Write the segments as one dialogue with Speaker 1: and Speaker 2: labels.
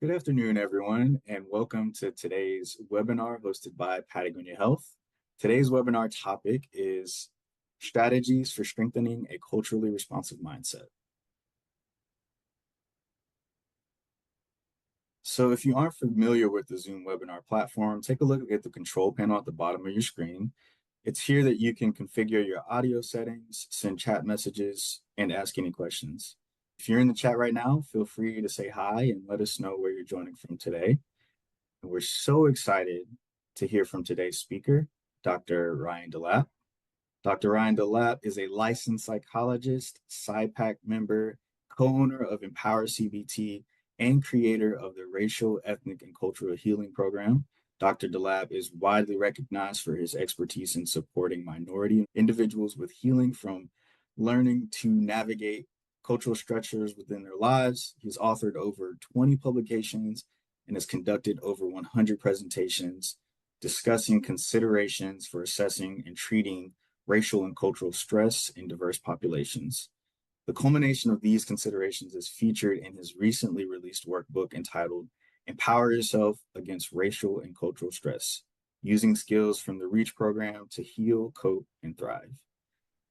Speaker 1: Good afternoon, everyone, and welcome to today's webinar hosted by Patagonia Health. Today's webinar topic is strategies for strengthening a culturally responsive mindset. So if you aren't familiar with the Zoom webinar platform, take a look at the control panel at the bottom of your screen. It's here that you can configure your audio settings, send chat messages, and ask any questions. If you're in the chat right now, feel free to say hi and let us know where you're joining from today. And we're so excited to hear from today's speaker, Dr. Ryan DeLapp. Dr. Ryan DeLapp is a licensed psychologist, SciPac member, co-owner of Empower CBT, and creator of the Racial, Ethnic, and Cultural Healing Program. Dr. DeLapp is widely recognized for his expertise in supporting minority individuals with healing from learning to navigate cultural structures within their lives. He's authored over 20 publications and has conducted over 100 presentations discussing considerations for assessing and treating racial and cultural stress in diverse populations. The culmination of these considerations is featured in his recently released workbook entitled Empower Yourself Against Racial and Cultural Stress, using skills from the REACH program to heal, cope, and thrive.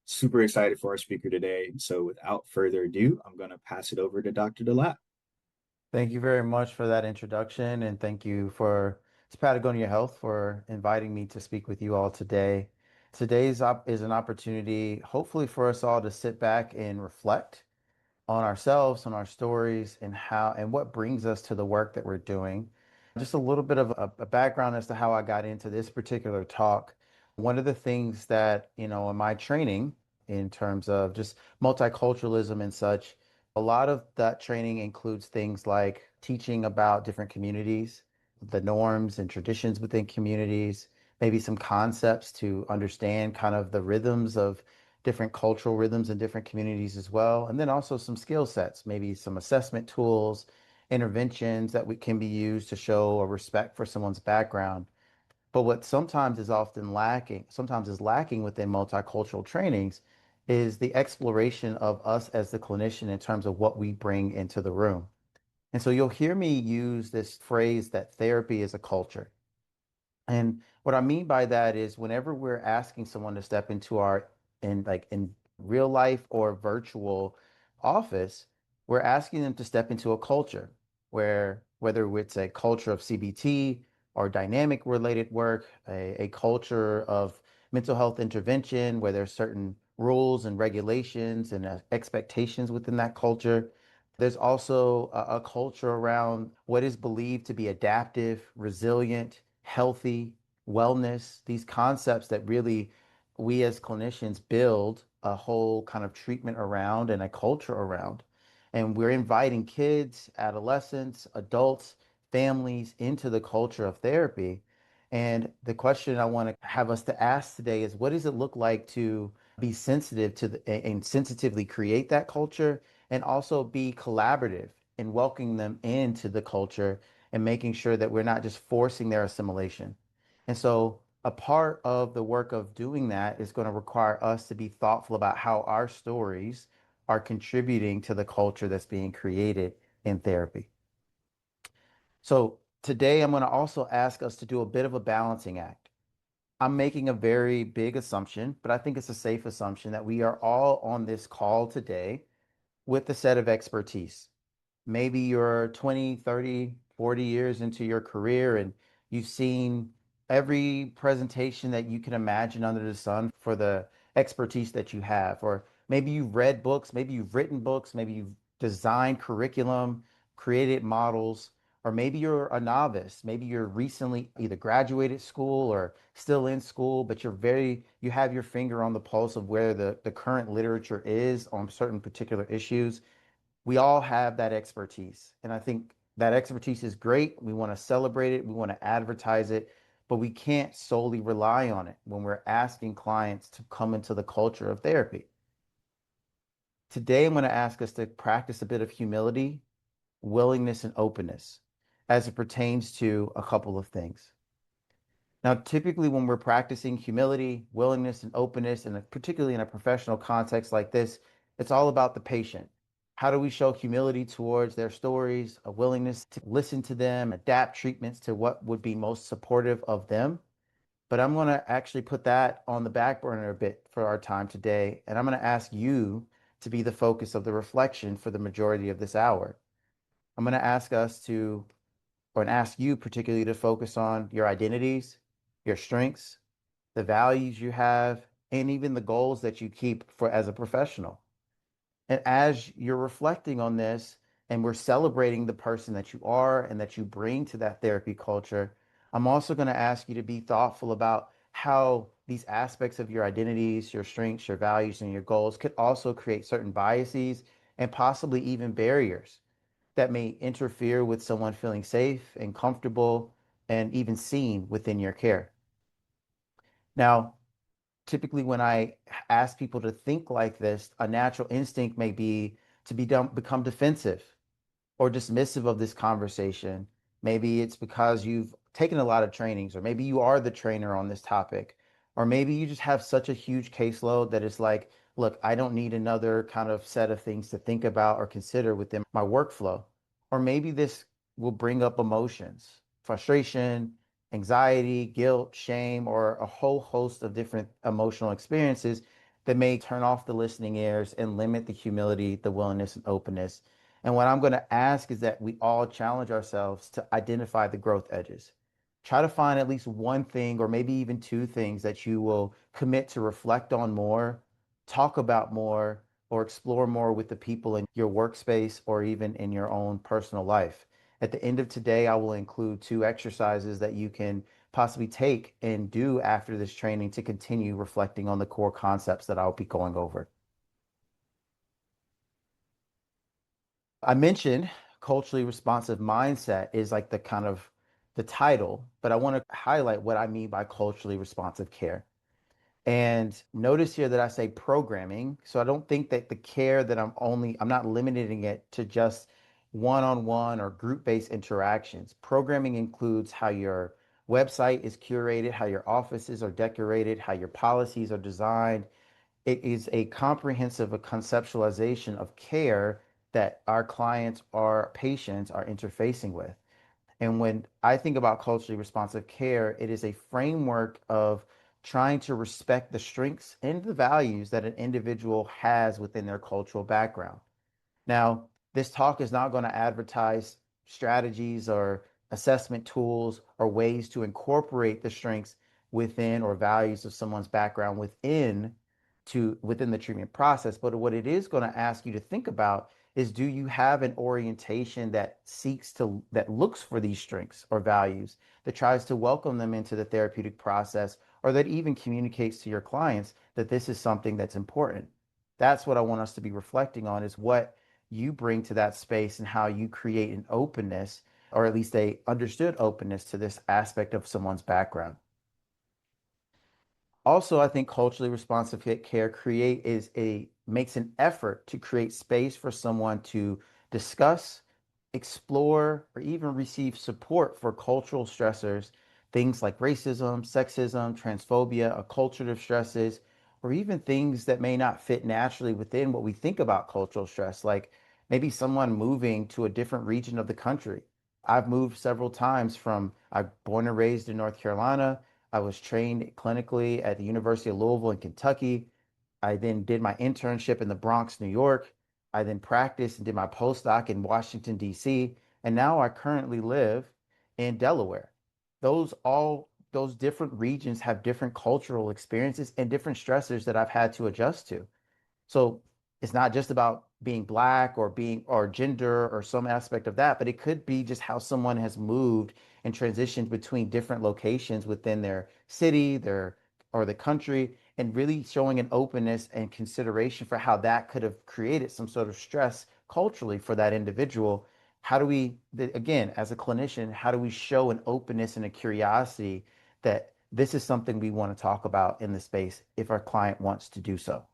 Speaker 1: Super excited for our speaker today. So without further ado, I'm going to pass it over to Dr. DeLapp.
Speaker 2: Thank you very much for that introduction, and thank you for Patagonia Health for inviting me to speak with you all today. Today's is an opportunity, hopefully, for us all to sit back and reflect on ourselves, on our stories, and how and what brings us to the work that we're doing. Just a little bit of a background as to how I got into this particular talk. One of the things that, in my training, in terms of just multiculturalism and such, a lot of that training includes things like teaching about different communities, the norms and traditions within communities, maybe some concepts to understand kind of the rhythms of different cultural rhythms in different communities as well. And then also some skill sets, maybe some assessment tools, interventions that we can be used to show a respect for someone's background. But what sometimes is lacking within multicultural trainings is the exploration of us as the clinician in terms of what we bring into the room. And so you'll hear me use this phrase that therapy is a culture. And what I mean by that is whenever we're asking someone to step into our in real life or virtual office, we're asking them to step into a culture where whether it's a culture of CBT or dynamic related work, a culture of mental health intervention where there's certain rules and regulations and expectations within that culture. There's also a culture around what is believed to be adaptive, resilient, healthy, wellness, these concepts that really we as clinicians build a whole kind of treatment around and a culture around. And we're inviting kids, adolescents, adults, families into the culture of therapy. And the question I want to have us to ask today is what does it look like to be sensitive to and sensitively create that culture and also be collaborative in welcoming them into the culture and making sure that we're not just forcing their assimilation. And so a part of the work of doing that is going to require us to be thoughtful about how our stories are contributing to the culture that's being created in therapy. So today I'm going to also ask us to do a bit of a balancing act. I'm making a very big assumption, but I think it's a safe assumption that we are all on this call today with a set of expertise. Maybe you're 20, 30, 40 years into your career and you've seen every presentation that you can imagine under the sun for the expertise that you have. Or maybe you've read books, maybe you've written books, maybe you've designed curriculum, created models, or maybe you're a novice. Maybe you're recently either graduated school or still in school, but you have your finger on the pulse of where the current literature is on certain particular issues. We all have that expertise. And I think that expertise is great. We want to celebrate it, we want to advertise it, but we can't solely rely on it when we're asking clients to come into the culture of therapy. Today, I'm going to ask us to practice a bit of humility, willingness, and openness as it pertains to a couple of things. Now, typically, when we're practicing humility, willingness, and openness, and particularly in a professional context like this, it's all about the patient. How do we show humility towards their stories, a willingness to listen to them, adapt treatments to what would be most supportive of them? But I'm going to actually put that on the back burner a bit for our time today. And I'm going to ask you to be the focus of the reflection for the majority of this hour. I'm going to ask us to, or ask you particularly to focus on your identities, your strengths, the values you have, and even the goals that you keep for as a professional. And as you're reflecting on this and we're celebrating the person that you are and that you bring to that therapy culture, I'm also going to ask you to be thoughtful about how these aspects of your identities, your strengths, your values, and your goals could also create certain biases and possibly even barriers that may interfere with someone feeling safe and comfortable and even seen within your care. Now, typically when I ask people to think like this, a natural instinct may be to become defensive or dismissive of this conversation. Maybe it's because you've taken a lot of trainings, or maybe you are the trainer on this topic, or maybe you just have such a huge caseload that it's like, look, I don't need another kind of set of things to think about or consider within my workflow. Or maybe this will bring up emotions, frustration, anxiety, guilt, shame, or a whole host of different emotional experiences that may turn off the listening ears and limit the humility, the willingness, and openness. And what I'm going to ask is that we all challenge ourselves to identify the growth edges. Try to find at least one thing or maybe even two things that you will commit to reflect on more, talk about more, or explore more with the people in your workspace or even in your own personal life. At the end of today, I will include two exercises that you can possibly take and do after this training to continue reflecting on the core concepts that I'll be going over. I mentioned culturally responsive mindset is like the kind of the title, but I want to highlight what I mean by culturally responsive care. And notice here that I say programming. So I don't think that the care that I'm not limiting it to just one-on-one or group-based interactions. Programming includes how your website is curated, how your offices are decorated, how your policies are designed. It is a comprehensive a conceptualization of care that our clients, our patients are interfacing with. And when I think about culturally responsive care, it is a framework of trying to respect the strengths and the values that an individual has within their cultural background. Now, this talk is not going to advertise strategies or assessment tools or ways to incorporate the strengths within or values of someone's background within the treatment process. But what it is going to ask you to think about is, do you have an orientation that looks for these strengths or values, that tries to welcome them into the therapeutic process, or that even communicates to your clients that this is something that's important? That's what I want us to be reflecting on, is what you bring to that space and how you create an openness, or at least a understood openness, to this aspect of someone's background. Also, I think culturally responsive care create is a makes an effort to create space for someone to discuss, explore, or even receive support for cultural stressors, things like racism, sexism, transphobia, acculturative stresses, or even things that may not fit naturally within what we think about cultural stress, like maybe someone moving to a different region of the country. I've moved several times I'm born and raised in North Carolina. I was trained clinically at the University of Louisville in Kentucky. I then did my internship in the Bronx, New York. I then practiced and did my postdoc in Washington, D.C. And now I currently live in Delaware. Those different regions have different cultural experiences and different stressors that I've had to adjust to. So it's not just about being black or being or gender or some aspect of that, but it could be just how someone has moved and transitioned between different locations within their city, their or the country, and really showing an openness and consideration for how that could have created some sort of stress culturally for that individual. How do we, again, as a clinician, how do we show an openness and a curiosity that this is something we want to talk about in the space if our client wants to do so?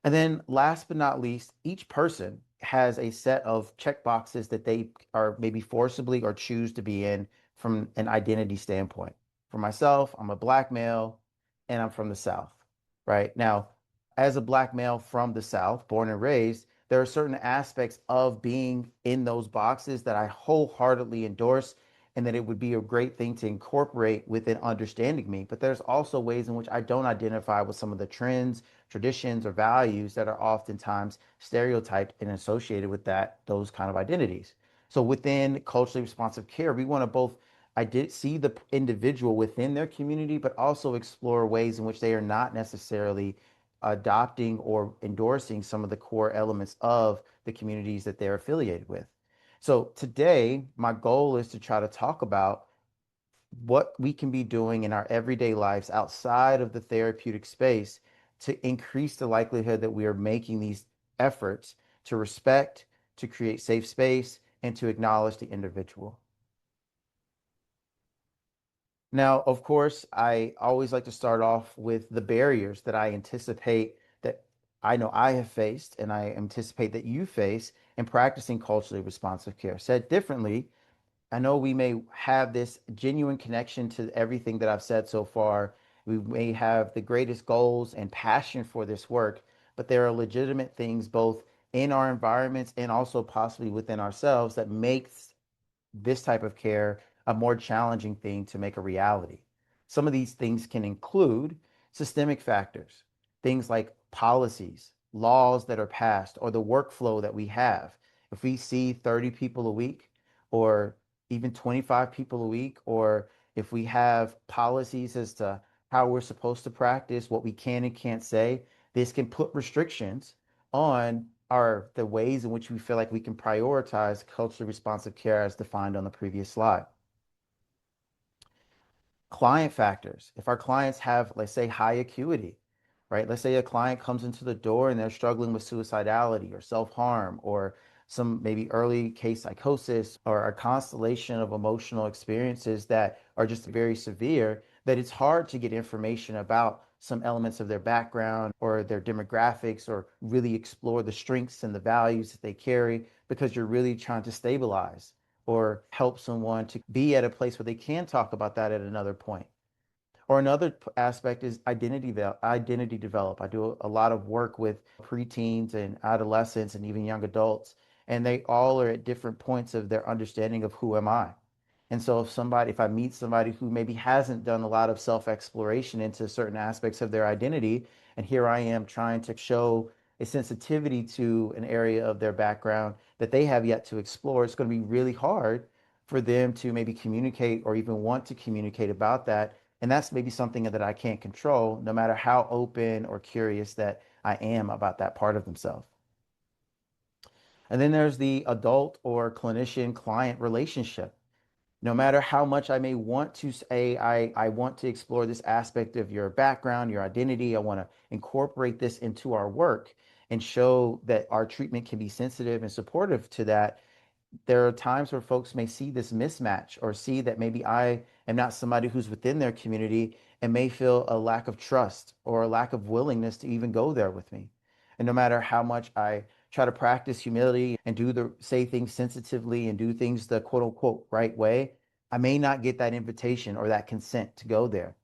Speaker 2: And then last but not least, each person has a set of check boxes that they are maybe forcibly or choose to be in from an identity standpoint. For myself, I'm a black male and I'm from the South, right? Now, as a black male from the South, born and raised, there are certain aspects of being in those boxes that I wholeheartedly endorse and that it would be a great thing to incorporate within understanding me. But there's also ways in which I don't identify with some of the trends, traditions, or values that are oftentimes stereotyped and associated with those kind of identities. So within culturally responsive care, we want to both I did see the individual within their community, but also explore ways in which they are not necessarily adopting or endorsing some of the core elements of the communities that they're affiliated with. So today, my goal is to try to talk about what we can be doing in our everyday lives outside of the therapeutic space to increase the likelihood that we are making these efforts to respect, to create safe space, and to acknowledge the individual. Now, of course, I always like to start off with the barriers that I anticipate that I know I have faced and I anticipate that you face in practicing culturally responsive care. Said differently, I know we may have this genuine connection to everything that I've said so far. We may have the greatest goals and passion for this work, but there are legitimate things both in our environments and also possibly within ourselves that makes this type of care a more challenging thing to make a reality. Some of these things can include systemic factors, things like policies, laws that are passed, or the workflow that we have. If we see 30 people a week, or even 25 people a week, or if we have policies as to how we're supposed to practice, what we can and can't say, this can put restrictions on the ways in which we feel like we can prioritize culturally responsive care as defined on the previous slide. Client factors. If our clients have, let's say, high acuity, right? Let's say a client comes into the door and they're struggling with suicidality or self-harm or some maybe early case psychosis or a constellation of emotional experiences that are just very severe, that it's hard to get information about some elements of their background or their demographics or really explore the strengths and the values that they carry because you're really trying to stabilize or help someone to be at a place where they can talk about that at another point. Or another aspect is identity develop. I do a lot of work with preteens and adolescents and even young adults, and they all are at different points of their understanding of who am I. And so if I meet somebody who maybe hasn't done a lot of self-exploration into certain aspects of their identity, and here I am trying to show a sensitivity to an area of their background that they have yet to explore, it's going to be really hard for them to maybe communicate or even want to communicate about that. And that's maybe something that I can't control, no matter how open or curious that I am about that part of themselves. And then there's the adult or clinician client relationship. No matter how much I may want to say, I want to explore this aspect of your background, your identity, I want to incorporate this into our work and show that our treatment can be sensitive and supportive to that. There are times where folks may see this mismatch or see that maybe I am not somebody who's within their community and may feel a lack of trust or a lack of willingness to even go there with me. And no matter how much I try to practice humility and say things sensitively and do things the quote unquote right way, I may not get that invitation or that consent to go there.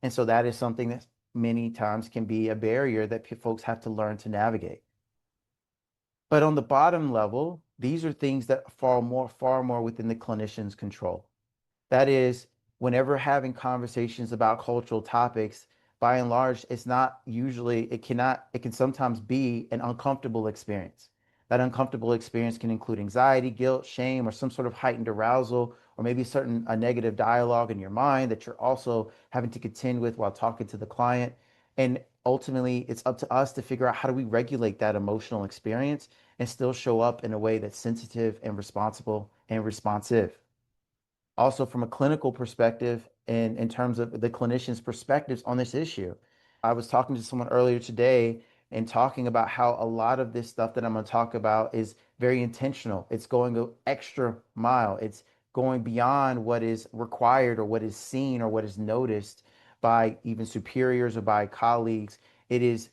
Speaker 2: And so that is something that many times can be a barrier that folks have to learn to navigate. But on the bottom level, these are things that far more within the clinician's control. That is, whenever having conversations about cultural topics, by and large, it's not usually, it can sometimes be an uncomfortable experience. That uncomfortable experience can include anxiety, guilt, shame, or some sort of heightened arousal, or maybe a negative dialogue in your mind that you're also having to contend with while talking to the client. And ultimately, it's up to us to figure out how do we regulate that emotional experience and still show up in a way that's sensitive and responsible and responsive. Also, from a clinical perspective, and in terms of the clinician's perspectives on this issue. I was talking to someone earlier today and talking about how a lot of this stuff that I'm going to talk about is very intentional. It's going the extra mile. It's going beyond what is required or what is seen or what is noticed by even superiors or by colleagues. It is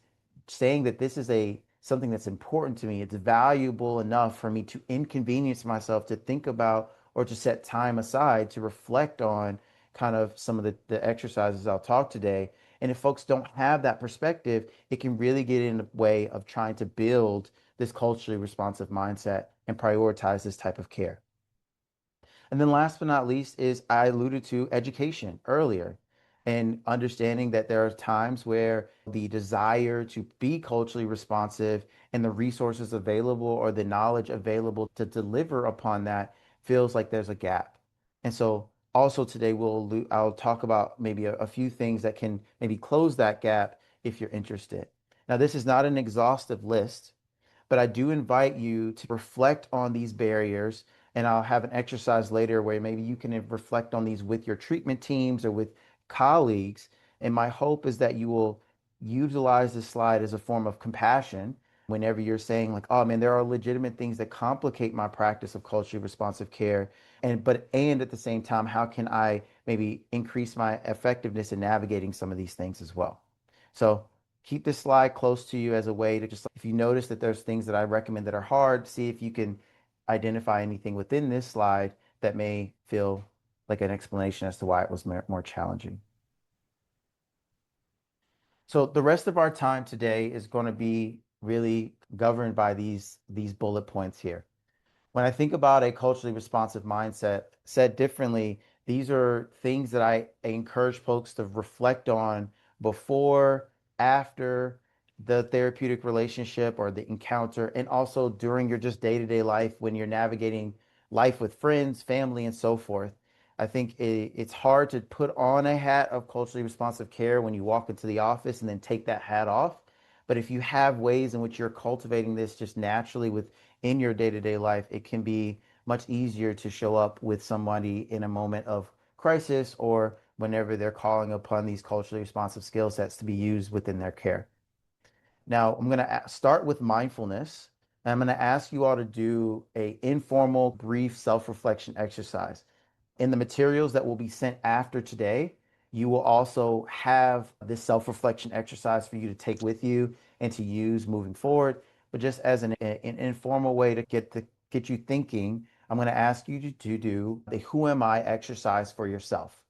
Speaker 2: saying that this is a something that's important to me. It's valuable enough for me to inconvenience myself to think about or to set time aside to reflect on kind of some of the exercises I'll talk today And if folks don't have that perspective, it can really get in the way of trying to build this culturally responsive mindset and prioritize this type of care. And then last but not least is I alluded to education earlier and understanding that there are times where the desire to be culturally responsive and the resources available or the knowledge available to deliver upon that feels like there's a gap. And so also today I'll talk about maybe a few things that can maybe close that gap if you're interested. Now, this is not an exhaustive list, but I do invite you to reflect on these barriers. And I'll have an exercise later where maybe you can reflect on these with your treatment teams or with colleagues. And my hope is that you will utilize this slide as a form of compassion whenever you're saying, like, oh man, there are legitimate things that complicate my practice of culturally responsive care. And at the same time, how can I maybe increase my effectiveness in navigating some of these things as well? So keep this slide close to you as a way to just, if you notice that there's things that I recommend that are hard, see if you can identify anything within this slide that may feel like an explanation as to why it was more challenging. So the rest of our time today is going to be really governed by these bullet points here. When I think about a culturally responsive mindset, said differently, these are things that I encourage folks to reflect on before, after the therapeutic relationship or the encounter, and also during your just day-to-day life when you're navigating life with friends, family, and so forth. I think it's hard to put on a hat of culturally responsive care when you walk into the office and then take that hat off. But if you have ways in which you're cultivating this just naturally within your day-to-day life, it can be much easier to show up with somebody in a moment of crisis or whenever they're calling upon these culturally responsive skill sets to be used within their care. Now, I'm going to start with mindfulness. And I'm going to ask you all to do a informal, brief self-reflection exercise. In the materials that will be sent after today, you will also have this self-reflection exercise for you to take with you and to use moving forward. But just as an informal way to get you thinking, I'm going to ask you to do a who am I exercise for yourself.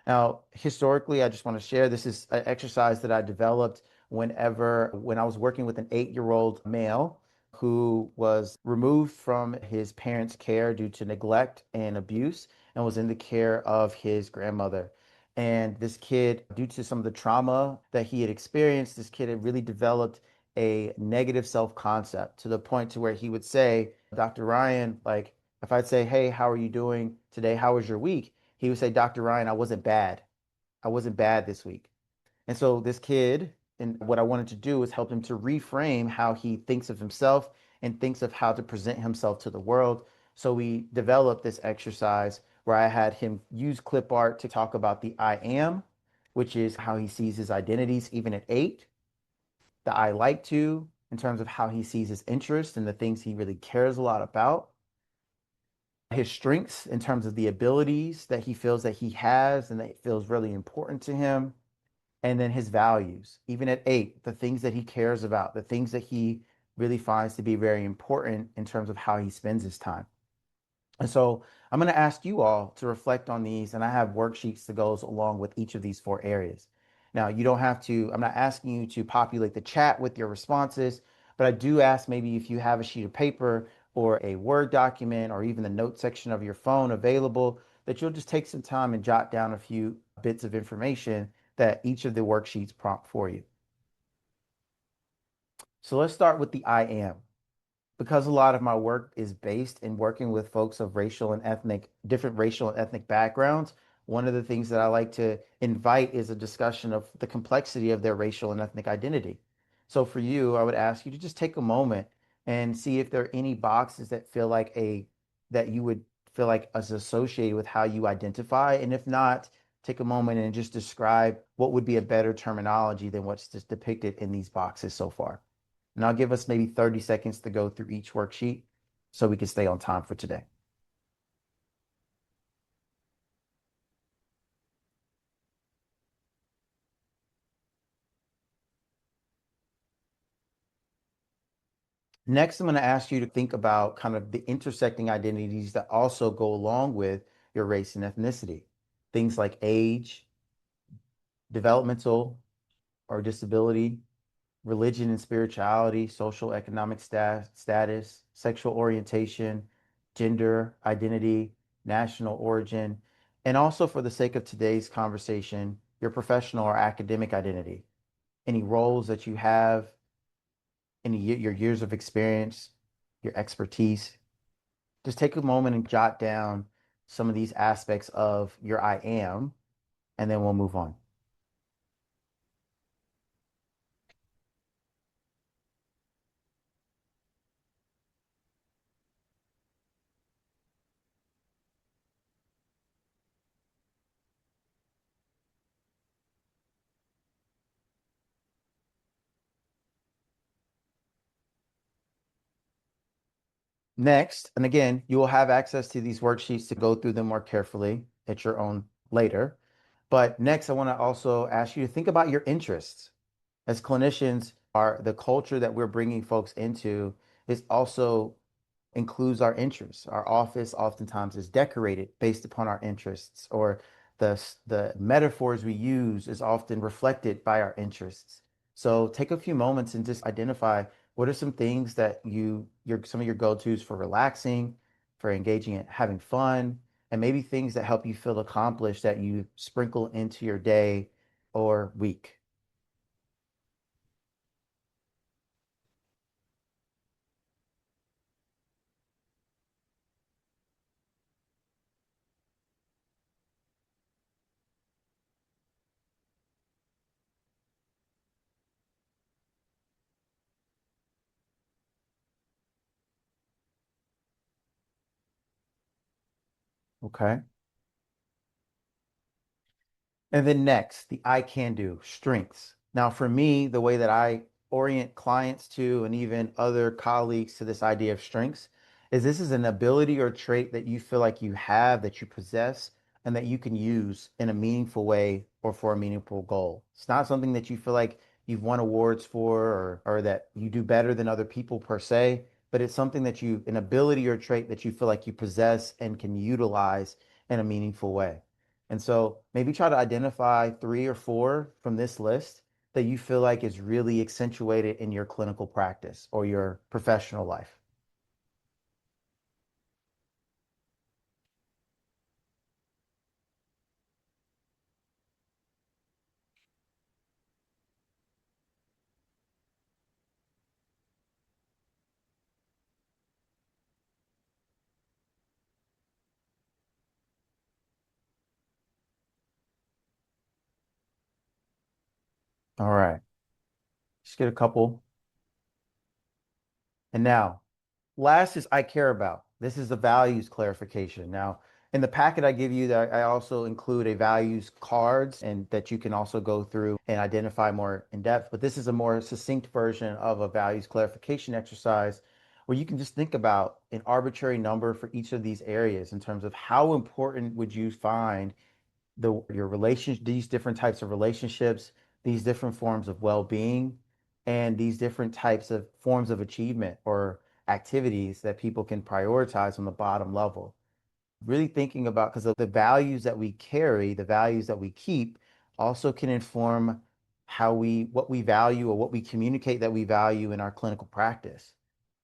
Speaker 2: Now, historically, I just want to share this is an exercise that I developed when I was working with an 8-year-old male who was removed from his parents' care due to neglect and abuse and was in the care of his grandmother. And this kid, due to some of the trauma that he had experienced, this kid had really developed a negative self-concept to the point to where he would say, Dr. Ryan, like if I'd say, hey, how are you doing today? How was your week? He would say, Dr. Ryan, I wasn't bad. I wasn't bad this week. And so this kid, and what I wanted to do was help him to reframe how he thinks of himself and thinks of how to present himself to the world. So we developed this exercise where I had him use clip art to talk about the I am, which is how he sees his identities even at 8. The I like to, in terms of how he sees his interests and the things he really cares a lot about, his strengths in terms of the abilities that he feels that he has and that feels really important to him, and then his values, even at 8, the things that he cares about, the things that he really finds to be very important in terms of how he spends his time. And so I'm going to ask you all to reflect on these, and I have worksheets that goes along with each of these 4 areas. Now, you don't have to, I'm not asking you to populate the chat with your responses, but I do ask maybe if you have a sheet of paper or a Word document or even the note section of your phone available, that you'll just take some time and jot down a few bits of information that each of the worksheets prompt for you. So let's start with the I am. Because a lot of my work is based in working with folks of different racial and ethnic backgrounds, one of the things that I like to invite is a discussion of the complexity of their racial and ethnic identity. So for you, I would ask you to just take a moment and see if there are any boxes that you would feel like is associated with how you identify. And if not, take a moment and just describe what would be a better terminology than what's just depicted in these boxes so far. And I'll give us maybe 30 seconds to go through each worksheet so we can stay on time for today. Next, I'm going to ask you to think about kind of the intersecting identities that also go along with your race and ethnicity. Things like age, developmental or disability, religion and spirituality, social economic status, sexual orientation, gender identity, national origin, and also for the sake of today's conversation, your professional or academic identity, any roles that you have, your years of experience, your expertise. Just take a moment and jot down some of these aspects of your I am, and then we'll move on. Next, and again, you will have access to these worksheets to go through them more carefully at your own later. But next, I want to also ask you to think about your interests. As clinicians, the culture that we're bringing folks into is also includes our interests. Our office oftentimes is decorated based upon our interests, or the metaphors we use is often reflected by our interests. So take a few moments and just identify what are some things that some of your go-tos for relaxing, for engaging in having fun, and maybe things that help you feel accomplished that you sprinkle into your day or week. Okay. And then next, the I can do strengths. Now, for me, the way that I orient clients to and even other colleagues to this idea of strengths is this is an ability or trait that you feel like you have, that you possess, and that you can use in a meaningful way or for a meaningful goal. It's not something that you feel like you've won awards for, or that you do better than other people per se, but it's something that an ability or trait that you feel like you possess and can utilize in a meaningful way. And so maybe try to identify three or four from this list that you feel like is really accentuated in your clinical practice or your professional life. All right. Just get a couple. And now, last is I care about. This is the values clarification. Now, in the packet I give you, that I also include a values cards and that you can also go through and identify more in depth. But this is a more succinct version of a values clarification exercise where you can just think about an arbitrary number for each of these areas in terms of how important would you find your relationship, these different types of relationships, these different forms of well-being, and these different types of forms of achievement or activities that people can prioritize on the bottom level. Really thinking about, because of the values that we carry, the values that we keep also can inform what we value or what we communicate that we value in our clinical practice.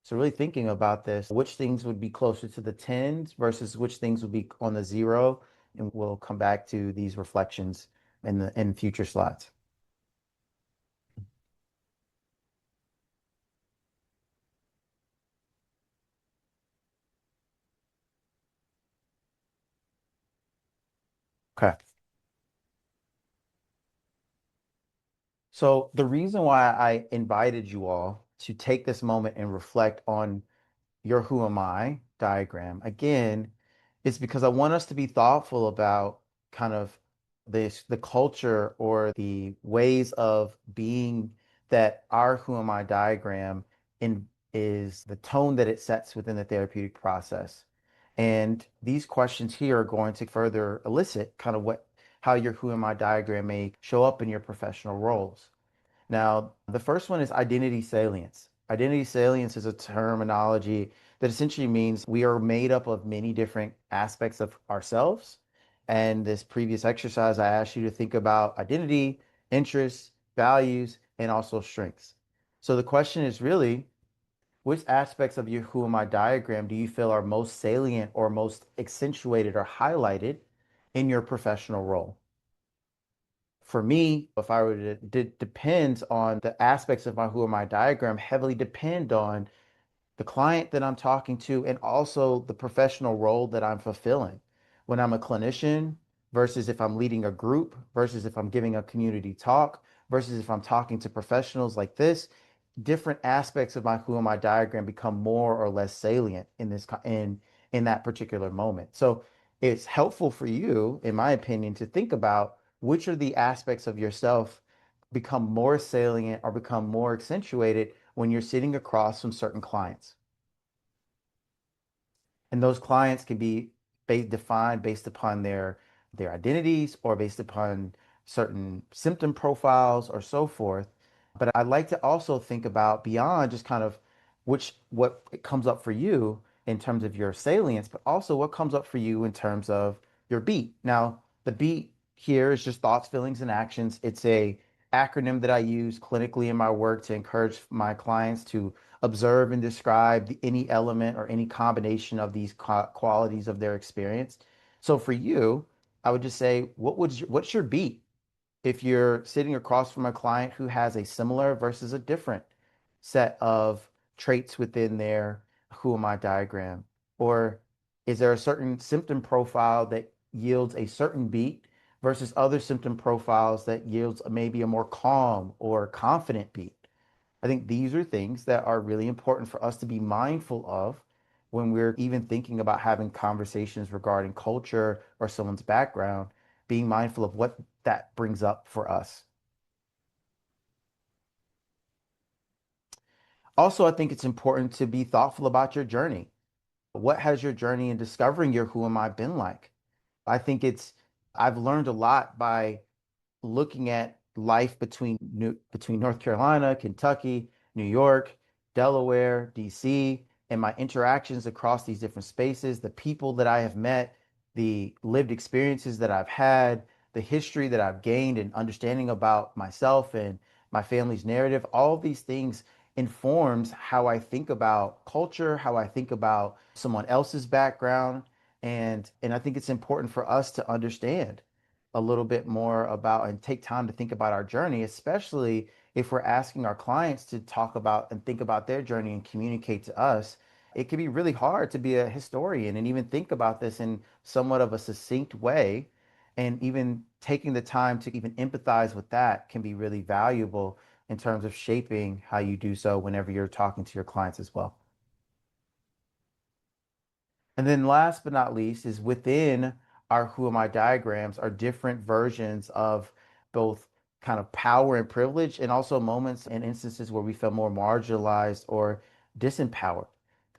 Speaker 2: So really thinking about this, which things would be closer to the tens versus which things would be on the zero, and we'll come back to these reflections in future slides. Okay. So the reason why I invited you all to take this moment and reflect on your who am I diagram again is because I want us to be thoughtful about kind of the culture or the ways of being that our who am I diagram in is the tone that it sets within the therapeutic process. And these questions here are going to further elicit kind of how your who am I diagram may show up in your professional roles. Now, the first one is identity salience. Identity salience is a terminology that essentially means we are made up of many different aspects of ourselves, And this previous exercise, I asked you to think about identity, interests, values, and also strengths. So the question is really, which aspects of your who am I diagram do you feel are most salient or most accentuated or highlighted in your professional role? For me, if I were to depends on the aspects of my who am I diagram heavily depend on the client that I'm talking to, and also the professional role that I'm fulfilling. When I'm a clinician versus if I'm leading a group versus if I'm giving a community talk versus if I'm talking to professionals like this, different aspects of my who am I diagram become more or less salient in in that particular moment. So it's helpful for you, in my opinion, to think about which are the aspects of yourself become more salient or become more accentuated when you're sitting across from certain clients. And those clients can be defined based upon their identities or based upon certain symptom profiles or so forth. But I'd like to also think about beyond just kind of what comes up for you in terms of your salience, but also what comes up for you in terms of your beat. Now, the beat here is just thoughts, feelings, and actions. It's a acronym that I use clinically in my work to encourage my clients to observe and describe any element or any combination of these qualities of their experience. So for you, I would just say, what's your beat if you're sitting across from a client who has a similar versus a different set of traits within their who am I diagram? Or is there a certain symptom profile that yields a certain beat versus other symptom profiles that yields maybe a more calm or confident beat? I think these are things that are really important for us to be mindful of when we're even thinking about having conversations regarding culture or someone's background, being mindful of what that brings up for us. Also, I think it's important to be thoughtful about your journey. What has your journey in discovering your who am I been like? I think I've learned a lot by looking at life between North Carolina, Kentucky, New York, Delaware, DC, and my interactions across these different spaces, the people that I have met, the lived experiences that I've had, the history that I've gained and understanding about myself and my family's narrative, all of these things informs how I think about culture, how I think about someone else's background, and I think it's important for us to understand a little bit more about and take time to think about our journey, especially if we're asking our clients to talk about and think about their journey and communicate to us. It can be really hard to be a historian and even think about this in somewhat of a succinct way. And even taking the time to even empathize with that can be really valuable in terms of shaping how you do so whenever you're talking to your clients as well. And then last but not least is within our who am I diagrams are different versions of both kind of power and privilege and also moments and instances where we feel more marginalized or disempowered.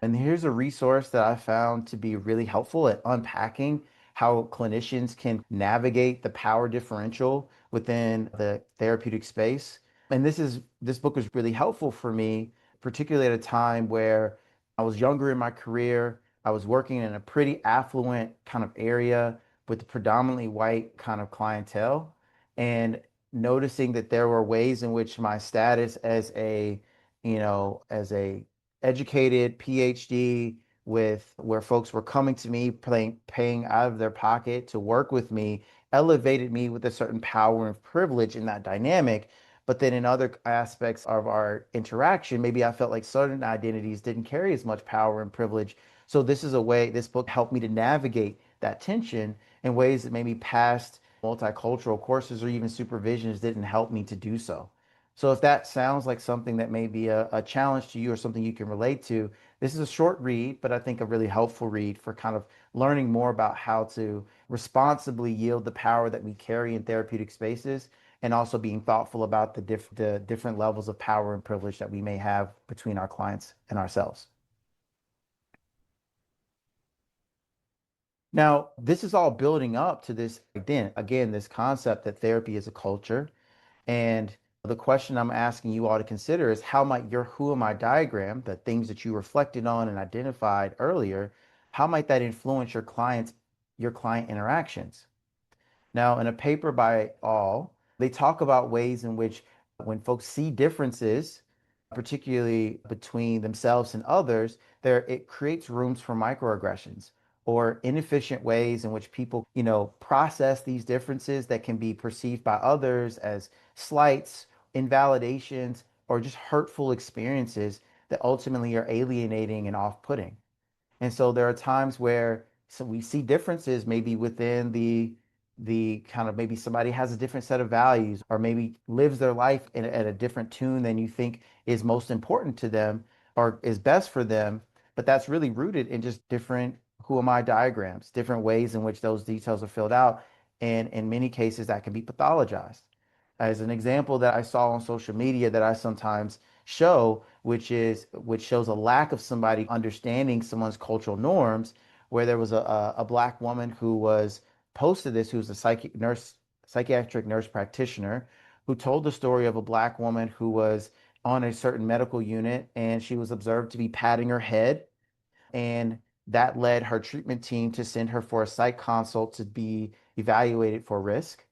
Speaker 2: And here's a resource that I found to be really helpful at unpacking how clinicians can navigate the power differential within the therapeutic space. And this book is really helpful for me, particularly at a time where I was younger in my career. I was working in a pretty affluent kind of area with predominantly white kind of clientele, and noticing that there were ways in which my status as as a educated PhD with where folks were coming to me paying out of their pocket to work with me elevated me with a certain power and privilege in that dynamic. But then in other aspects of our interaction, maybe I felt like certain identities didn't carry as much power and privilege. So this book helped me to navigate that tension in ways that maybe past multicultural courses or even supervisions didn't help me to do so. So if that sounds like something that may be a challenge to you or something you can relate to, this is a short read, but I think a really helpful read for kind of learning more about how to responsibly yield the power that we carry in therapeutic spaces and also being thoughtful about the different levels of power and privilege that we may have between our clients and ourselves. Now, this is all building up to this again, this concept that therapy is a culture. And the question I'm asking you all to consider is how might your who am I diagram, the things that you reflected on and identified earlier, how might that influence your client interactions? Now, in a paper by all, they talk about ways in which when folks see differences, particularly between themselves and others, there it creates rooms for microaggressions or inefficient ways in which people, process these differences that can be perceived by others as slights, invalidations, or just hurtful experiences that ultimately are alienating and off-putting. And so there are times where we see differences maybe within the kind of maybe somebody has a different set of values or maybe lives their life at a different tune than you think is most important to them or is best for them, but that's really rooted in just different who am I diagrams, different ways in which those details are filled out. And in many cases that can be pathologized. As an example that I saw on social media that I sometimes show, which shows a lack of somebody understanding someone's cultural norms, where there was a black woman who was posted this, who was a psychiatric nurse practitioner, who told the story of a black woman who was on a certain medical unit and she was observed to be patting her head, and that led her treatment team to send her for a psych consult to be evaluated for risk.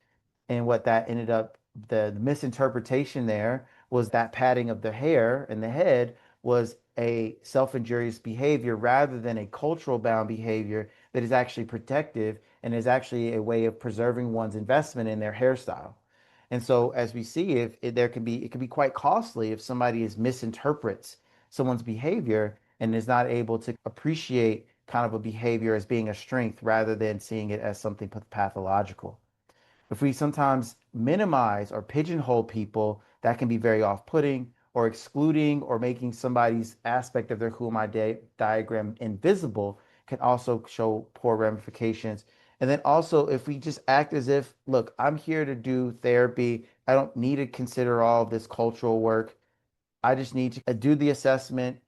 Speaker 2: And what that ended up, the misinterpretation there was that patting of the hair and the head was a self-injurious behavior rather than a cultural bound behavior that is actually protective and is actually a way of preserving one's investment in their hairstyle. And so, as we see, if it, there can be, it can be quite costly if somebody is misinterprets someone's behavior and is not able to appreciate kind of a behavior as being a strength rather than seeing it as something pathological. If we sometimes minimize or pigeonhole people, that can be very off-putting or excluding or making somebody's aspect of their who am I diagram invisible can also show poor ramifications. And then also, if we just act as if, look, I'm here to do therapy. I don't need to consider all of this cultural work. I just need to do the assessment,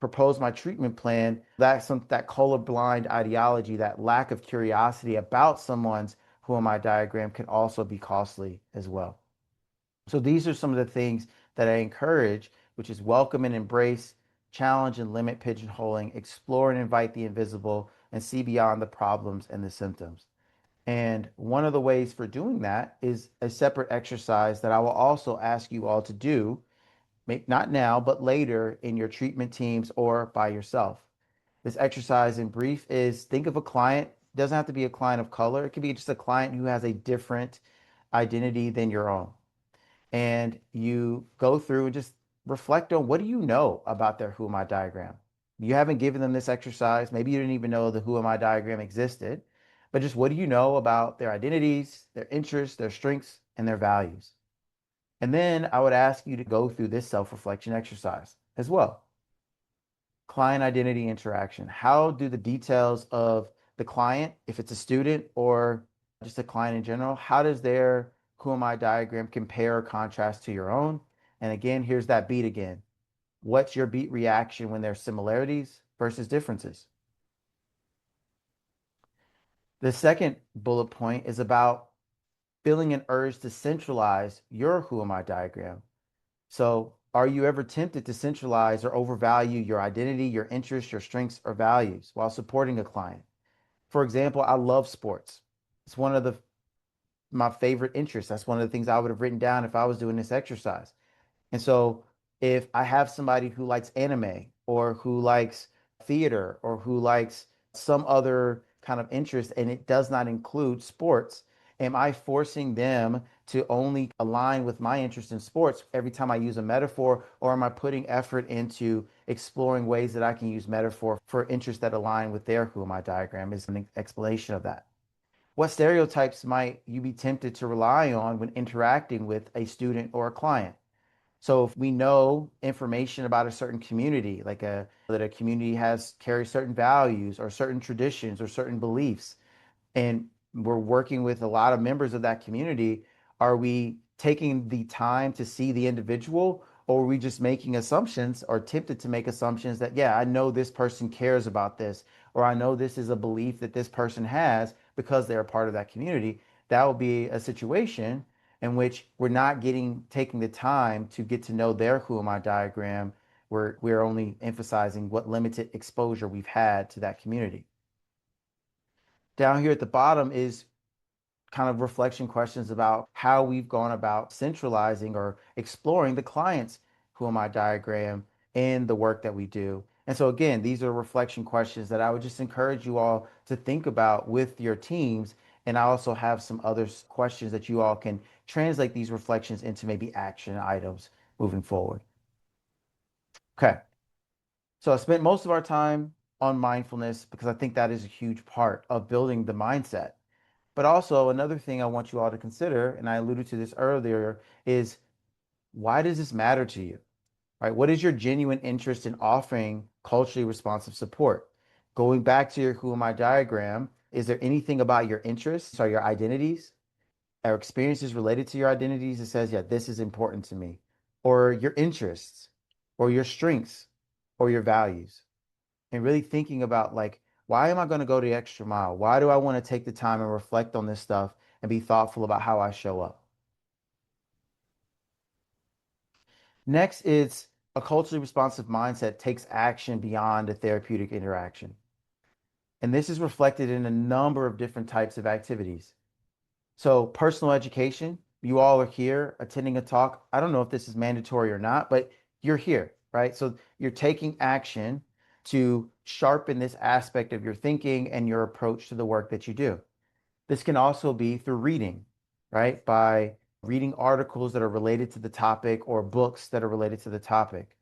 Speaker 2: propose my treatment plan. That colorblind ideology, that lack of curiosity about someone's who am I diagram can also be costly as well. So these are some of the things that I encourage, which is welcome and embrace, challenge and limit pigeonholing, explore and invite the invisible, and see beyond the problems and the symptoms. And one of the ways for doing that is a separate exercise that I will also ask you all to do, not now, but later in your treatment teams or by yourself. This exercise in brief is think of a client, it doesn't have to be a client of color. It could be just a client who has a different identity than your own. And you go through and just reflect on what do you know about their who am I diagram? You haven't given them this exercise. Maybe you didn't even know the who am I diagram existed, but just what do you know about their identities, their interests, their strengths, and their values? And then I would ask you to go through this self-reflection exercise as well. Client identity interaction. How do the details of the client, if it's a student or just a client in general, how does their who am I diagram compare or contrast to your own? And again, here's that beat again. What's your beat reaction when there's similarities versus differences? The second bullet point is about feeling an urge to centralize your who am I diagram. So, are you ever tempted to centralize or overvalue your identity, your interests, your strengths, or values while supporting a client? For example, I love sports. It's one of my favorite interests. That's one of the things I would have written down if I was doing this exercise. And so if I have somebody who likes anime or who likes theater or who likes some other kind of interest and it does not include sports, am I forcing them to only align with my interest in sports every time I use a metaphor, or am I putting effort into exploring ways that I can use metaphor for interests that align with their who am I diagram is an explanation of that. What stereotypes might you be tempted to rely on when interacting with a student or a client? So if we know information about a certain community, like that a community has carries certain values or certain traditions or certain beliefs, and we're working with a lot of members of that community, are we taking the time to see the individual, or are we just making assumptions or tempted to make assumptions that, yeah, I know this person cares about this, or I know this is a belief that this person has because they're a part of that community? That would be a situation in which we're not taking the time to get to know their who am I diagram. We're only emphasizing what limited exposure we've had to that community. Down here at the bottom is kind of reflection questions about how we've gone about centralizing or exploring the client's who am I diagram in the work that we do. And so again, these are reflection questions that I would just encourage you all to think about with your teams. And I also have some other questions that you all can translate these reflections into maybe action items moving forward. Okay. So I spent most of our time on mindfulness because I think that is a huge part of building the mindset. But also another thing I want you all to consider, and I alluded to this earlier, is why does this matter to you? Right? What is your genuine interest in offering culturally responsive support? Going back to your who am I diagram, is there anything about your interests or your identities or experiences related to your identities that says, yeah, this is important to me, or your interests, or your strengths, or your values? And really thinking about like, why am I going to go the extra mile? Why do I want to take the time and reflect on this stuff and be thoughtful about how I show up? Next is a culturally responsive mindset takes action beyond a therapeutic interaction. And this is reflected in a number of different types of activities. So, personal education, you all are here attending a talk. I don't know if this is mandatory or not, but you're here, right? So, you're taking action to sharpen this aspect of your thinking and your approach to the work that you do. This can also be through reading, right? By reading articles that are related to the topic or books that are related to the topic.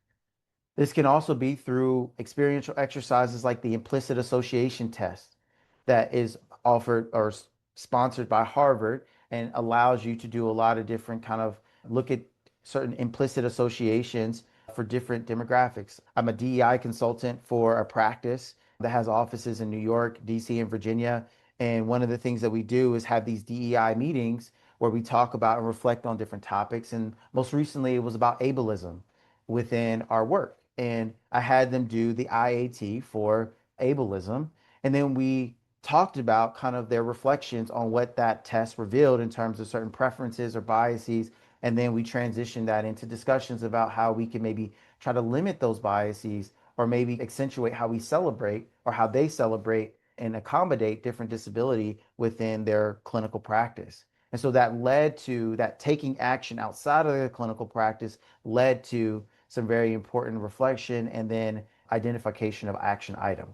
Speaker 2: This can also be through experiential exercises like the implicit association test that is offered or sponsored by Harvard and allows you to do a lot of different kind of look at certain implicit associations for different demographics. I'm a DEI consultant for a practice that has offices in New York, DC, and Virginia. And one of the things that we do is have these DEI meetings where we talk about and reflect on different topics. And most recently, it was about ableism within our work. And I had them do the IAT for ableism. And then we talked about kind of their reflections on what that test revealed in terms of certain preferences or biases. And then we transitioned that into discussions about how we can maybe try to limit those biases or maybe accentuate how we celebrate or how they celebrate and accommodate different disability within their clinical practice. And so that led to that taking action outside of the clinical practice led to some very important reflection and then identification of action item.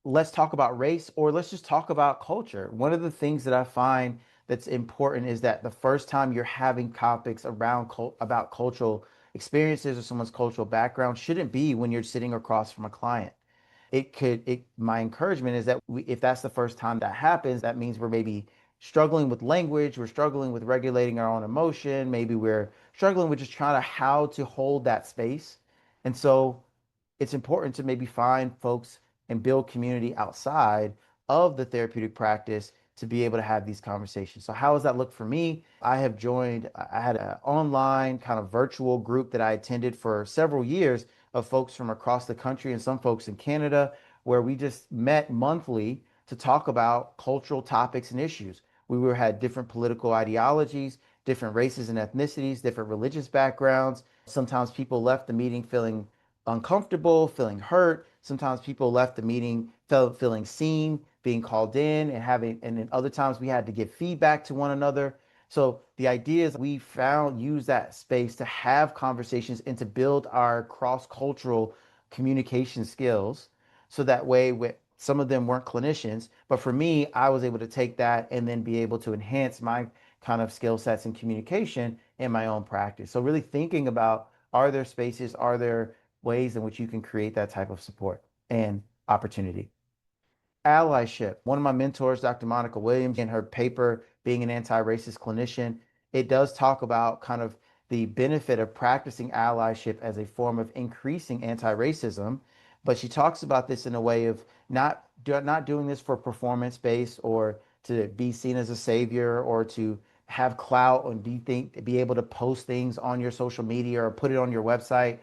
Speaker 2: Let's talk about race or let's just talk about culture. One of the things that I find that's important is that the first time you're having topics around about cultural experiences or someone's cultural background shouldn't be when you're sitting across from a client. My encouragement is that if that's the first time that happens, that means we're maybe struggling with language, we're struggling with regulating our own emotion, maybe we're struggling with just trying to how to hold that space. And so it's important to maybe find folks and build community outside of the therapeutic practice to be able to have these conversations. So how does that look for me? I have joined, I had an online kind of virtual group that I attended for several years of folks from across the country and some folks in Canada, where we just met monthly to talk about cultural topics and issues. Had different political ideologies, different races and ethnicities, different religious backgrounds. Sometimes people left the meeting feeling uncomfortable, feeling hurt. Sometimes people left the meeting feeling seen, being called in and having, and then other times we had to give feedback to one another. So the idea is we found use that space to have conversations and to build our cross-cultural communication skills. So that way, some of them weren't clinicians, but for me, I was able to take that and then be able to enhance my kind of skill sets and communication in my own practice. So really thinking about, are there spaces, are there ways in which you can create that type of support and opportunity? Allyship. One of my mentors, Dr. Monica Williams, in her paper, Being an Anti-Racist Clinician, it does talk about kind of the benefit of practicing allyship as a form of increasing anti-racism. But she talks about this in a way of not doing this for performance based or to be seen as a savior or to have clout and be able to post things on your social media or put it on your website.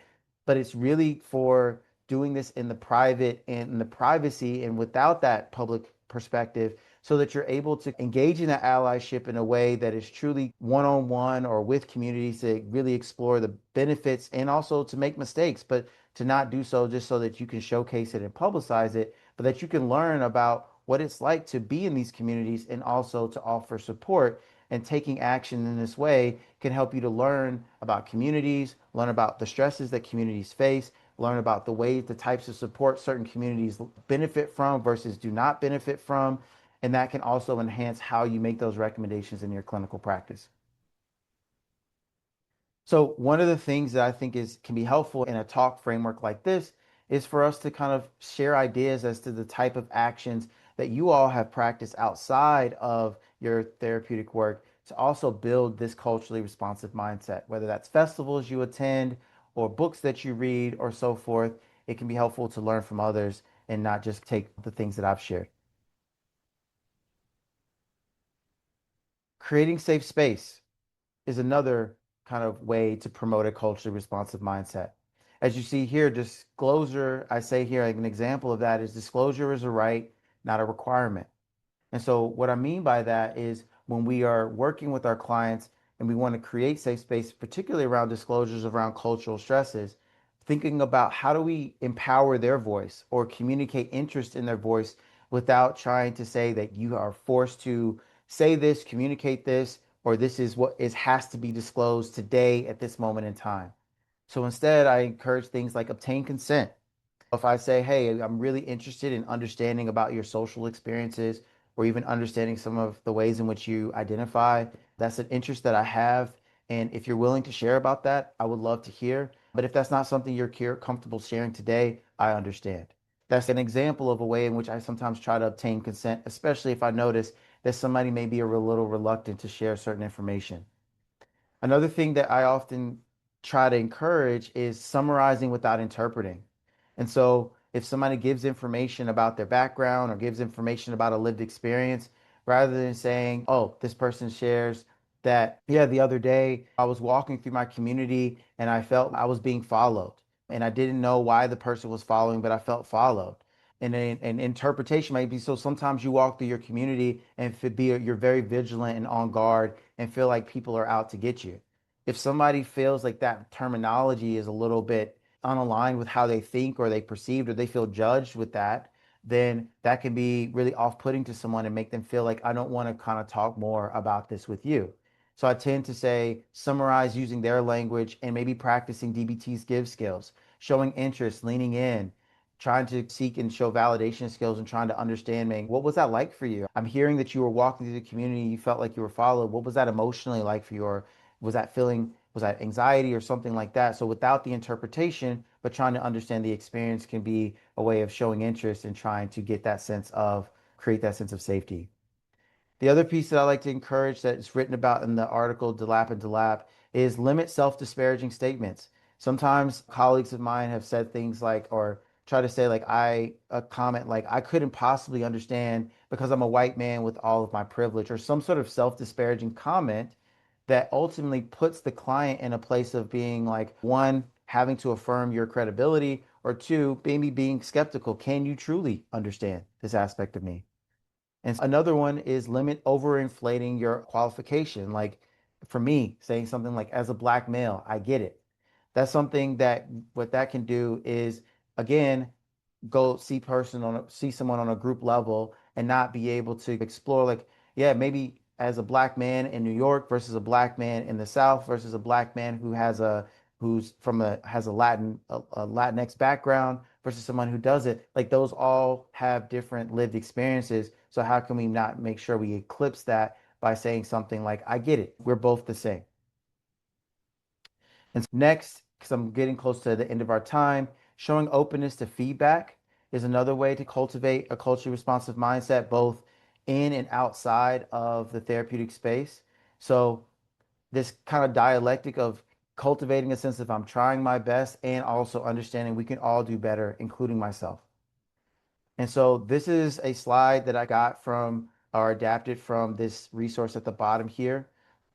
Speaker 2: But it's really for doing this in the private and in the privacy and without that public perspective so that you're able to engage in that allyship in a way that is truly one-on-one or with communities to really explore the benefits and also to make mistakes, but to not do so just so that you can showcase it and publicize it, but that you can learn about what it's like to be in these communities and also to offer support. And taking action in this way can help you to learn about communities, learn about the stresses that communities face, learn about the ways, the types of support certain communities benefit from versus do not benefit from. And that can also enhance how you make those recommendations in your clinical practice. So one of the things that I think is can be helpful in a talk framework like this is for us to kind of share ideas as to the type of actions that you all have practiced outside of your therapeutic work to also build this culturally responsive mindset, whether that's festivals you attend or books that you read or so forth. It can be helpful to learn from others and not just take the things that I've shared. Creating safe space is another kind of way to promote a culturally responsive mindset. As you see here, disclosure, I say here, like an example of that is disclosure is a right, not a requirement. And so, what I mean by that is when we are working with our clients and we want to create safe space, particularly around disclosures around cultural stresses, thinking about how do we empower their voice or communicate interest in their voice without trying to say that you are forced to say this, communicate this, or this is what is has to be disclosed today at this moment in time. So instead, I encourage things like obtain consent. If I say, hey, I'm really interested in understanding about your social experiences or even understanding some of the ways in which you identify, that's an interest that I have. And if you're willing to share about that, I would love to hear. But if that's not something you're comfortable sharing today, I understand. That's an example of a way in which I sometimes try to obtain consent, especially if I notice that somebody may be a little reluctant to share certain information. Another thing that I often try to encourage is summarizing without interpreting. And so if somebody gives information about their background or gives information about a lived experience, rather than saying, oh, this person shares that, yeah, the other day I was walking through my community and I felt I was being followed. And I didn't know why the person was following, but I felt followed. And an interpretation might be so sometimes you walk through your community and you're very vigilant and on guard and feel like people are out to get you. If somebody feels like that terminology is a little bit unaligned with how they think or they perceived or they feel judged with that, then that can be really off-putting to someone and make them feel like I don't want to kind of talk more about this with you. So I tend to say summarize using their language and maybe practicing DBT's give skills, showing interest, leaning in, trying to seek and show validation skills and trying to understand, man, what was that like for you? I'm hearing that you were walking through the community, you felt like you were followed. What was that emotionally like for you? Or was that anxiety or something like that? So without the interpretation, but trying to understand the experience can be a way of showing interest and trying to create that sense of safety. The other piece that I like to encourage that is written about in the article DeLapp and DeLapp is limit self-disparaging statements. Sometimes colleagues of mine have said things like, or try to say like a comment like I couldn't possibly understand because I'm a white man with all of my privilege, or some sort of self-disparaging comment that ultimately puts the client in a place of being like, one, having to affirm your credibility, or two, maybe being skeptical. Can you truly understand this aspect of me? And another one is limit overinflating your qualification. Like for me, saying something like, as a black male, I get it. That's something that what that can do is, again, go see someone on a group level and not be able to explore like, yeah, maybe as a black man in New York versus a black man in the South versus a black man who's from a has a Latinx background versus someone who doesn't, like those all have different lived experiences. So how can we not make sure we eclipse that by saying something like, I get it, we're both the same. And next, because I'm getting close to the end of our time, showing openness to feedback is another way to cultivate a culturally responsive mindset, both in and outside of the therapeutic space. So, this kind of dialectic of cultivating a sense of I'm trying my best and also understanding we can all do better, including myself. And so this is a slide that I got from or adapted from this resource at the bottom here.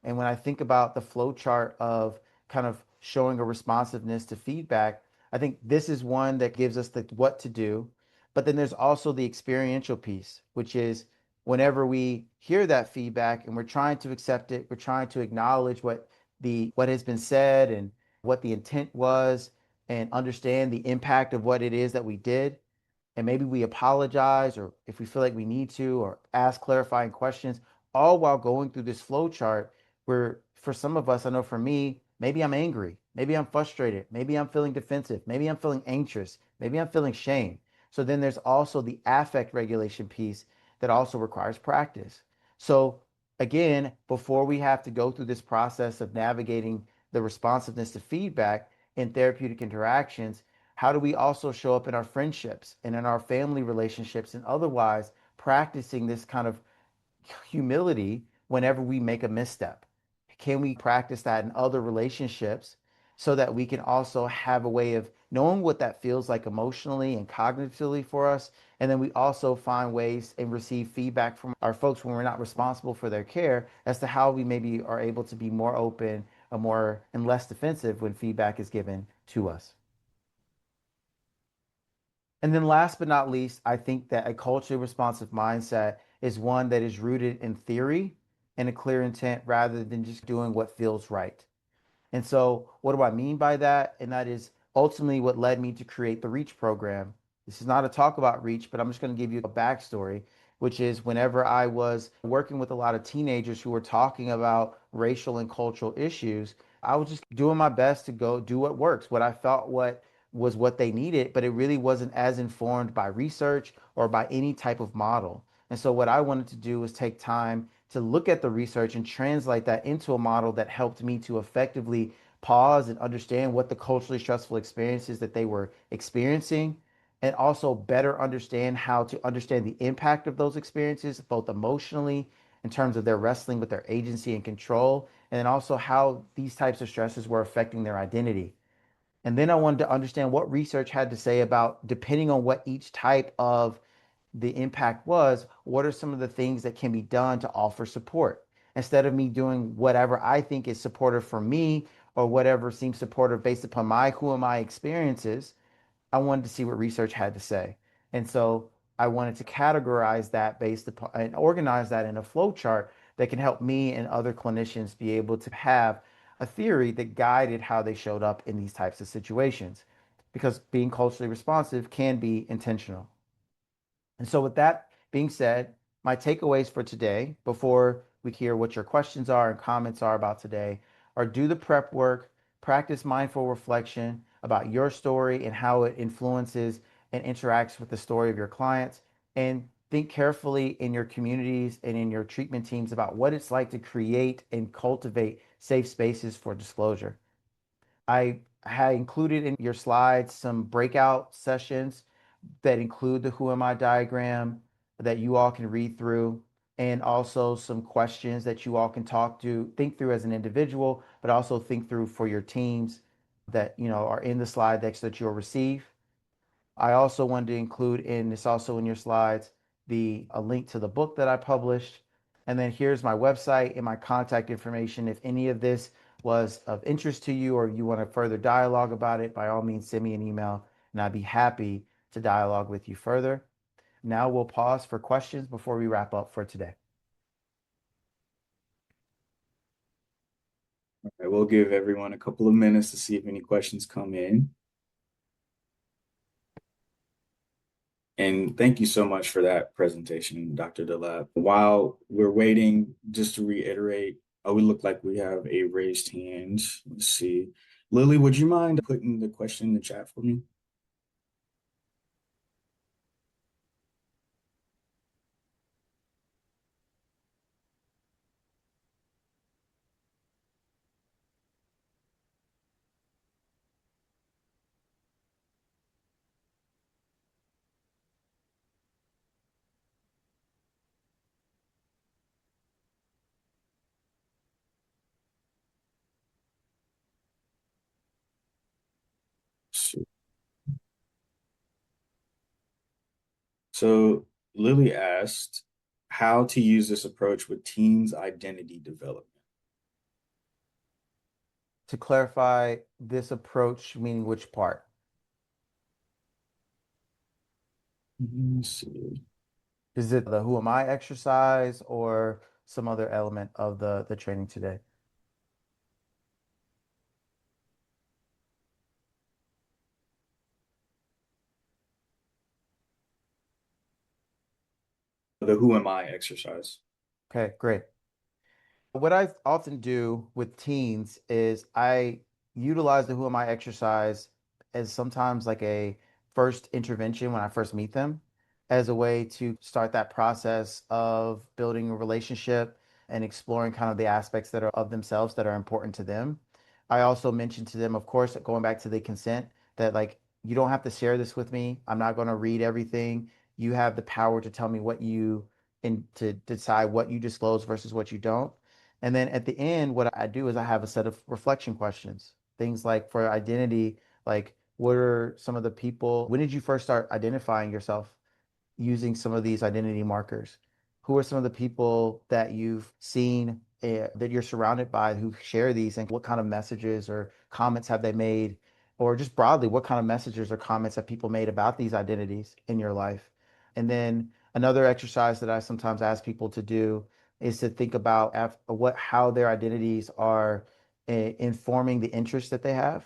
Speaker 2: And when I think about the flow chart of kind of showing a responsiveness to feedback, I think this is one that gives us the what to do. But then there's also the experiential piece, which is whenever we hear that feedback and we're trying to accept it, we're trying to acknowledge what has been said and what the intent was and understand the impact of what it is that we did, and maybe we apologize or if we feel like we need to or ask clarifying questions, all while going through this flow chart where for some of us, I know for me, maybe I'm angry, maybe I'm frustrated, maybe I'm feeling defensive, maybe I'm feeling anxious, maybe I'm feeling shame. So then there's also the affect regulation piece that also requires practice. So again, before we have to go through this process of navigating the responsiveness to feedback in therapeutic interactions, how do we also show up in our friendships and in our family relationships and otherwise practicing this kind of humility whenever we make a misstep? Can we practice that in other relationships so that we can also have a way of knowing what that feels like emotionally and cognitively for us? And then we also find ways and receive feedback from our folks when we're not responsible for their care as to how we maybe are able to be more open or more and less defensive when feedback is given to us. And then last but not least, I think that a culturally responsive mindset is one that is rooted in theory and a clear intent rather than just doing what feels right. And so, what do I mean by that? And that is ultimately what led me to create the REACH program. This is not a talk about REACH, but I'm just going to give you a backstory, which is whenever I was working with a lot of teenagers who were talking about racial and cultural issues, I was just doing my best to go do what works, what I felt what was what they needed, but it really wasn't as informed by research or by any type of model. And so, what I wanted to do was take time to look at the research and translate that into a model that helped me to effectively pause and understand what the culturally stressful experiences that they were experiencing and also better understand how to understand the impact of those experiences both emotionally in terms of their wrestling with their agency and control and then also how these types of stresses were affecting their identity. And then I wanted to understand what research had to say about depending on what each type of the impact was, what are some of the things that can be done to offer support? Instead of me doing whatever I think is supportive for me or whatever seems supportive based upon my who am I experiences, I wanted to see what research had to say. And so I wanted to categorize that based upon and organize that in a flow chart that can help me and other clinicians be able to have a theory that guided how they showed up in these types of situations. Because being culturally responsive can be intentional. And so, with that being said, my takeaways for today, before we hear what your questions are and comments are about today, are do the prep work, practice mindful reflection about your story and how it influences and interacts with the story of your clients, and think carefully in your communities and in your treatment teams about what it's like to create and cultivate safe spaces for disclosure. I had included in your slides some breakout sessions that include the Who Am I diagram that you all can read through, and also some questions that you all can think through as an individual, but also think through for your teams that are in the slide decks that you'll receive. I also wanted to include in this also in your slides the a link to the book that I published. And then here's my website and my contact information. If any of this was of interest to you or you want to further dialogue about it, by all means send me an email and I'd be happy to dialogue with you further. Now we'll pause for questions before we wrap up for today.
Speaker 1: I will give everyone a couple of minutes to see if any questions come in. And thank you so much for that presentation, Dr. DeLapp. While we're waiting, just to reiterate, we look like we have a raised hand. Let's see. Lily, would you mind putting the question in the chat for me? So Lily asked how to use this approach with teens' identity development.
Speaker 2: To clarify this approach, meaning which part?
Speaker 1: Let's see.
Speaker 2: Is it the who am I exercise or some other element of the training today?
Speaker 1: the who am I exercise.
Speaker 2: Okay, great. What I often do with teens is I utilize the Who Am I exercise as sometimes like a first intervention when I first meet them, as a way to start that process of building a relationship and exploring kind of the aspects that are of themselves that are important to them. I also mention to them, of course, going back to the consent, that like you don't have to share this with me. I'm not going to read everything. You have the power to tell me what you and to decide what you disclose versus what you don't. And then at the end, what I do is I have a set of reflection questions. Things like for identity, like what are some of the people, when did you first start identifying yourself using some of these identity markers? Who are some of the people that you've seen that you're surrounded by who share these, and what kind of messages or comments have they made? Or just broadly, what kind of messages or comments have people made about these identities in your life? And then another exercise that I sometimes ask people to do is to think about how their identities are informing the interests that they have.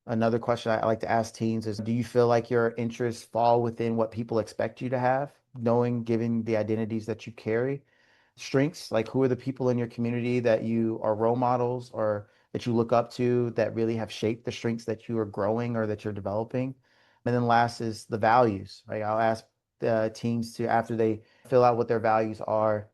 Speaker 2: Another question I like to ask teens is, do you feel like your interests fall within what people expect you to have, knowing, given the identities that you carry? Strengths, like who are the people in your community that you are role models or that you look up to that really have shaped the strengths that you are growing or that you're developing? And then last is the values, right? I'll ask the teens to, after they fill out what their values are,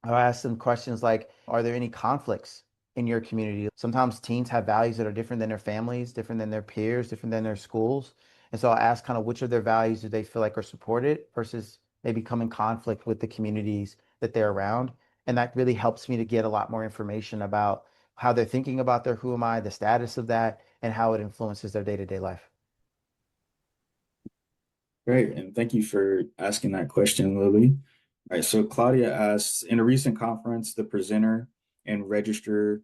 Speaker 2: I'll ask them questions like, are there any conflicts in your community? Sometimes teens have values that are different than their families, different than their peers, different than their schools. And so I'll ask kind of which of their values do they feel like are supported versus maybe come in conflict with the communities that they're around. And that really helps me to get a lot more information about how they're thinking about their who am I, the status of that, and how it influences their day-to-day life.
Speaker 1: Great, and thank you for asking that question, Lily. All right, so Claudia asks, in a recent conference, the presenter and registered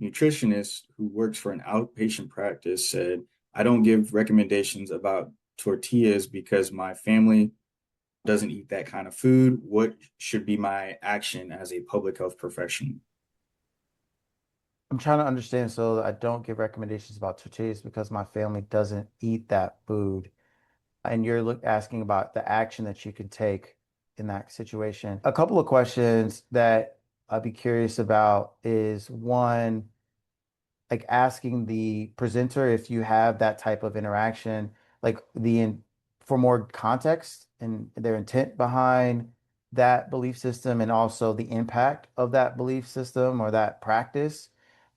Speaker 1: nutritionist who works for an outpatient practice said, I don't give recommendations about tortillas because my family doesn't eat that kind of food. What should be my action as a public health professional?
Speaker 2: I'm trying to understand, so I don't give recommendations about tortillas because my family doesn't eat that food. And you're asking about the action that you can take in that situation. A couple of questions that I'd be curious about is one, like asking the presenter if you have that type of interaction, like for more context and their intent behind that belief system and also the impact of that belief system or that practice.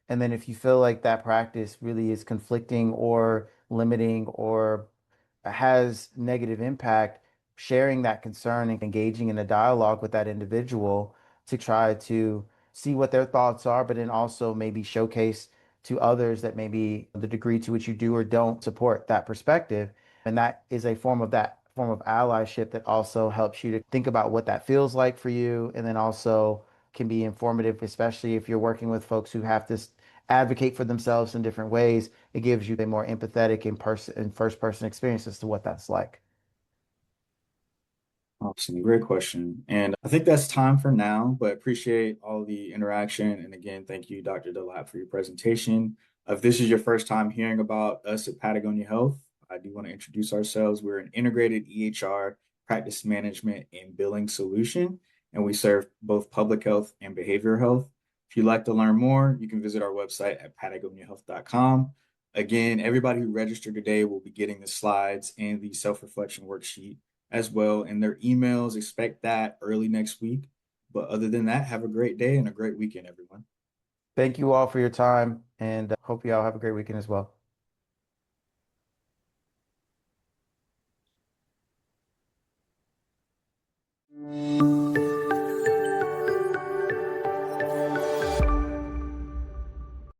Speaker 2: And then if you feel like that practice really is conflicting or limiting or has negative impact, sharing that concern and engaging in a dialogue with that individual to try to see what their thoughts are, but then also maybe showcase to others that maybe the degree to which you do or don't support that perspective. And that is a form of allyship that also helps you to think about what that feels like for you. And then also can be informative, especially if you're working with folks who have to advocate for themselves in different ways. It gives you a more empathetic and first person experience as to what that's like.
Speaker 1: Awesome. Great question. And I think that's time for now, but appreciate all the interaction. And again, thank you, Dr. DeLapp, for your presentation. If this is your first time hearing about us at Patagonia Health, I do want to introduce ourselves. We're an integrated EHR, practice management, and billing solution, and we serve both public health and behavioral health. If you'd like to learn more, you can visit our website at patagoniahealth.com. Again, everybody who registered today will be getting the slides and the self-reflection worksheet as well in their emails. Expect that early next week. But other than that, have a great day and a great weekend, everyone.
Speaker 2: Thank you all for your time and hope you all have a great weekend as well.